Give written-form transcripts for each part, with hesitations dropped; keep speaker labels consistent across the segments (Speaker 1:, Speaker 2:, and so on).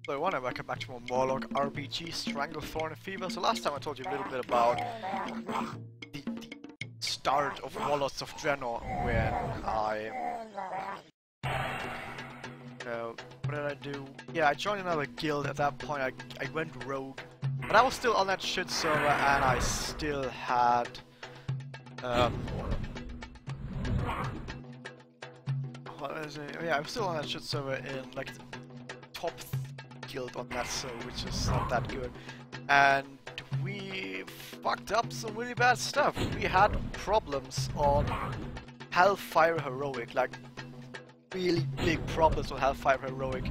Speaker 1: So I want to welcome back to more Murloc RPG, Stranglethorn and Fever. So last time I told you a little bit about the start of Warlords of Draenor when I... what did I do? Yeah, I joined another guild. At that point I went rogue. But I was still on that shit server and I still had... what is it? Yeah, I'm still on that shit server in like the top guild on that server, which is not that good. And we fucked up some really bad stuff. We had problems on Hellfire Heroic, like really big problems on Hellfire Heroic,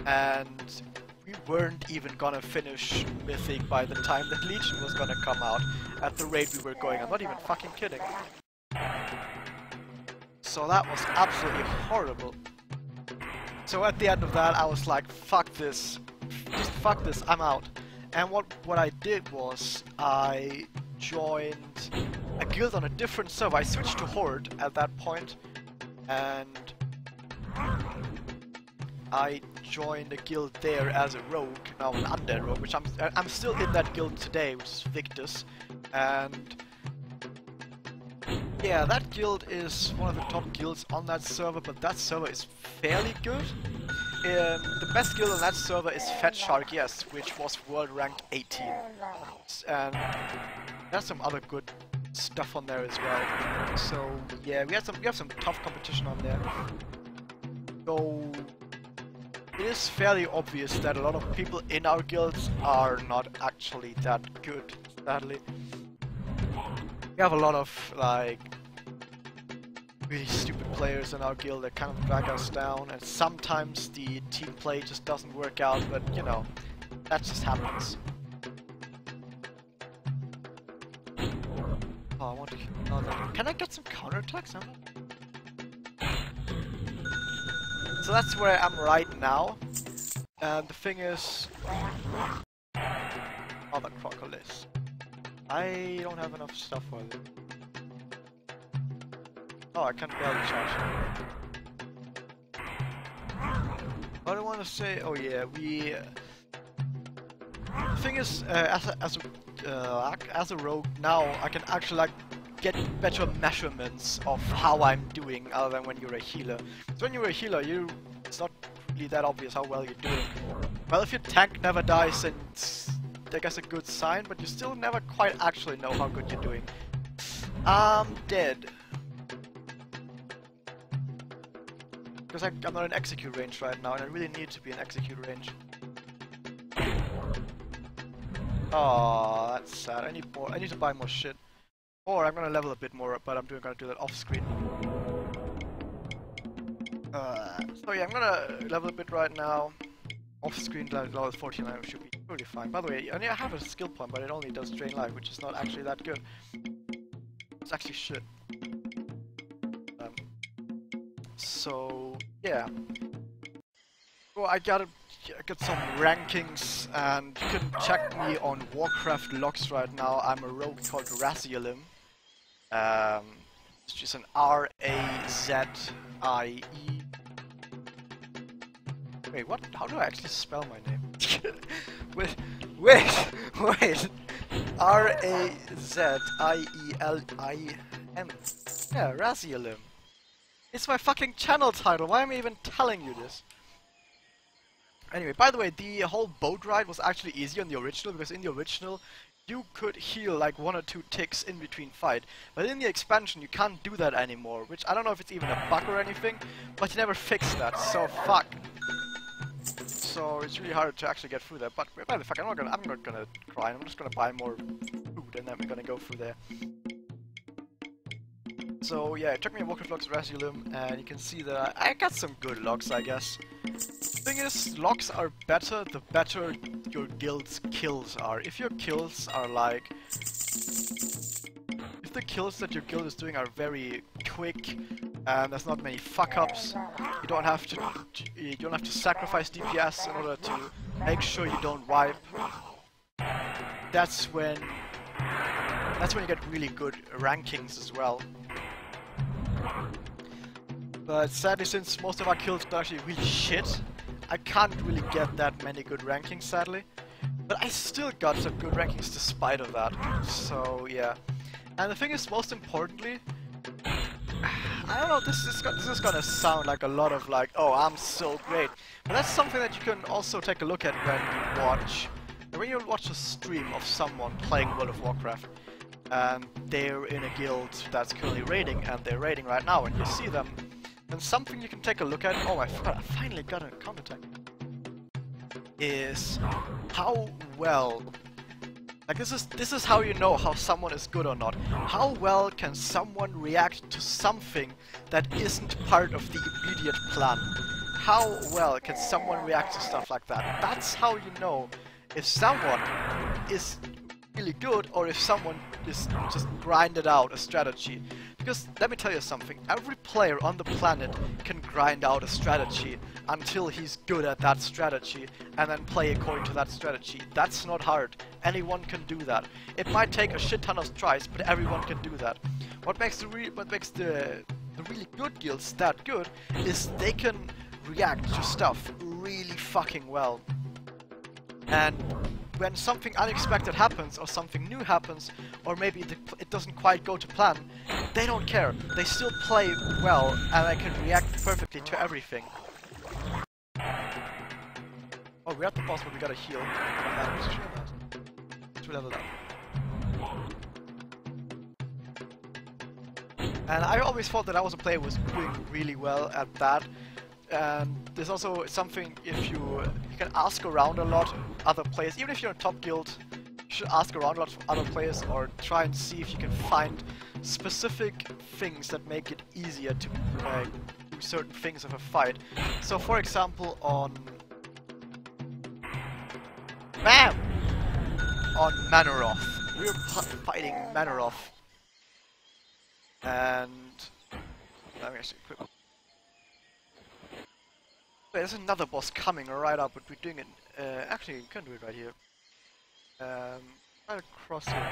Speaker 1: and we weren't even gonna finish Mythic by the time that Legion was gonna come out at the rate we were going. I'm not even fucking kidding. So that was absolutely horrible. So at the end of that I was like, fuck this, just fuck this, I'm out. And what I did was I joined a guild on a different server. I switched to Horde at that point, and I joined a guild there as a rogue, now an undead rogue, which I'm still in that guild today, which is Victus. And yeah, that guild is one of the top guilds on that server, but that server is fairly good. The best guild on that server is Fat Shark, yes, which was world ranked 18. And there's some other good stuff on there as well. So yeah, we have some tough competition on there. So it is fairly obvious that a lot of people in our guilds are not actually that good, sadly. We have a lot of like really stupid players in our guild that kind of drag us down, and sometimes the team play just doesn't work out, but you know, that just happens. Oh, I want to kill that. Can I get some counterattacks? So that's where I am right now. And the thing is... oh, the Crocolisk. I don't have enough stuff for it. Oh, I can't barely charge. What do I want to say? Oh yeah, we... the thing is, as a rogue now, I can actually like get better measurements of how I'm doing, other than when you're a healer. So when you're a healer, it's not really that obvious how well you're doing. Well, if your tank never dies, then it's, I guess, a good sign, but you still never quite actually know how good you're doing. I'm dead. Because I'm not in execute range right now, and I really need to be in execute range. Oh, that's sad. I need more. I need to buy more shit. Or I'm gonna level a bit more, but I'm gonna do that off screen. So yeah, I'm gonna level a bit right now. Off screen, level 49 should be pretty fine. By the way, I have a skill point, but it only does drain life, which is not actually that good. It's actually shit. So yeah. Well, I got some rankings, and you can check me on Warcraft Logs right now. I'm a rogue called Razialim. It's just an R-A-Z-I-E. Wait, what? How do I actually spell my name? wait! R-A-Z-I-E-L-I-M. Yeah, Razialim. It's my fucking channel title. Why am I even telling you this? Anyway, by the way, the whole boat ride was actually easier in the original, because in the original you could heal like 1 or 2 ticks in between fight. But in the expansion you can't do that anymore, which I don't know if it's even a bug or anything, but you never fixed that, so fuck. So it's really hard to actually get through there, but by the fuck, I'm not gonna cry, I'm just gonna buy more food and then we're gonna go through there. So yeah, check me on Warcraft Logs Razialim, and you can see that I got some good logs, I guess. The thing is, logs are better the better your guild's kills are. If your kills are like... if the kills that your guild is doing are very quick, and there's not many fuck-ups, you don't have to sacrifice DPS in order to make sure you don't wipe. That's when you get really good rankings as well. But sadly, since most of our kills are actually really shit, I can't really get that many good rankings, sadly. But I still got some good rankings despite of that. So yeah. And the thing is, most importantly, I don't know, this is gonna sound like a lot of like, oh, I'm so great. But that's something that you can also take a look at when you watch a stream of someone playing World of Warcraft. And they're in a guild that's currently raiding, and they're raiding right now, and you see them. And something you can take a look at, oh I forgot, I finally got a counter-attack, is how well, like this is how you know how someone is good or not. How well can someone react to something that isn't part of the immediate plan? How well can someone react to stuff like that? That's how you know if someone is really good or if someone is just grinded out a strategy. Because let me tell you something, every player on the planet can grind out a strategy until he's good at that strategy and then play according to that strategy. That's not hard. Anyone can do that. It might take a shit ton of tries, but everyone can do that. What makes the really good guilds that good is they can react to stuff really fucking well. And when something unexpected happens, or something new happens, or maybe it doesn't quite go to plan, they don't care. They still play well, and they can react perfectly to everything. Oh, we're at the boss, but we gotta heal. To level up. And I always thought that I was a player who was doing really well at that. And there's also something, if you can ask around a lot other players, even if you're in a top guild, you should ask around a lot of other players or try and see if you can find specific things that make it easier to do certain things of a fight. So for example on Manaroth, we were fighting Manaroth, and let me actually equip. There's another boss coming right up, but we're doing it. Actually, you can do it right here. Right across here.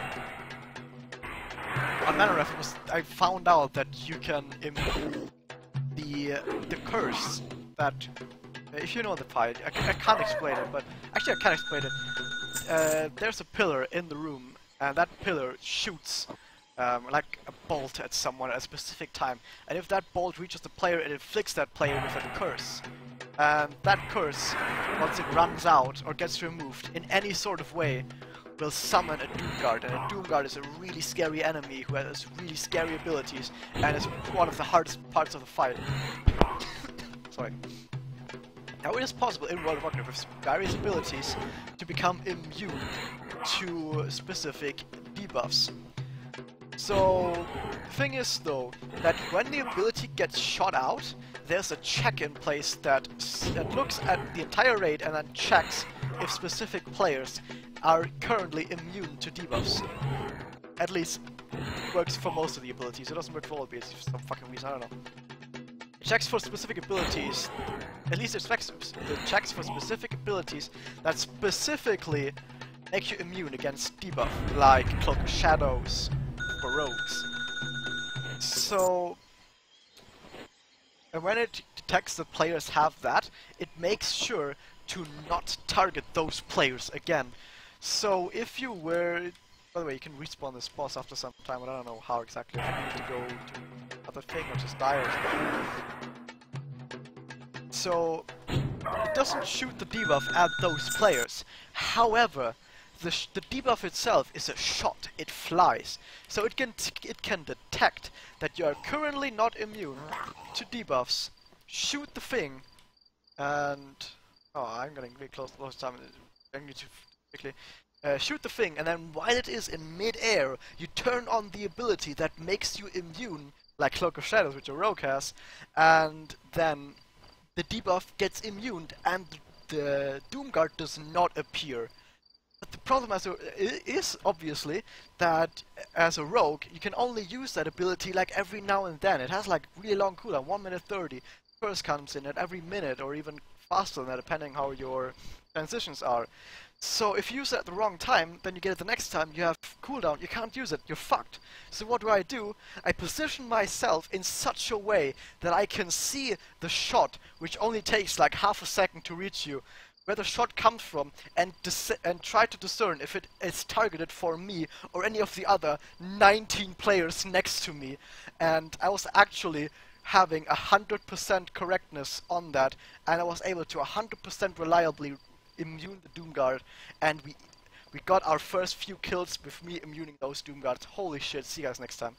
Speaker 1: On Manaroth, I found out that you can improve the curse that. If you know the fight, I can't explain it, but actually I can explain it. There's a pillar in the room, and that pillar shoots like a bolt at someone at a specific time. And if that bolt reaches the player, it inflicts that player with a curse. And that curse, once it runs out or gets removed in any sort of way, will summon a Doomguard. And a Doomguard is a really scary enemy who has really scary abilities and is one of the hardest parts of the fight. Sorry. Now it is possible in World of Warcraft with various abilities to become immune to specific debuffs. So, the thing is though, that when the ability gets shot out, there's a check in place that looks at the entire raid and then checks if specific players are currently immune to debuffs. At least, it works for most of the abilities. It doesn't work for all abilities for some fucking reason, I don't know. It checks for specific abilities, at least it checks for specific abilities that specifically make you immune against debuff, like Cloak of Shadows or Rogues. So, and when it detects that players have that, it makes sure to not target those players again. So if you were... By the way, you can respawn this boss after some time, but I don't know how exactly. If you need to go to another thing or just die or something. So, it doesn't shoot the debuff at those players. However, the debuff itself is a shot. It flies. So it can detect that you are currently not immune to debuffs, shoot the thing, and... Oh, I'm getting really close to the time. I need to quickly... shoot the thing, and then while it is in mid-air, you turn on the ability that makes you immune, like Cloak of Shadows, which a rogue has, and then the debuff gets immuned, and the Doomguard does not appear. But the problem is obviously that as a rogue, you can only use that ability like every now and then. It has like really long cooldown, 1 minute 30. Curse comes in at every minute, or even faster than that, depending how your transitions are. So if you use it at the wrong time, then you get it the next time, you have cooldown, you can't use it, you're fucked. So what do? I position myself in such a way that I can see the shot, which only takes like half a second to reach you, where the shot comes from, and try to discern if it is targeted for me or any of the other 19 players next to me. And I was actually having 100% correctness on that, and I was able to 100% reliably immune the Doomguard, and we got our first few kills with me immuning those Doomguards. Holy shit, see you guys next time.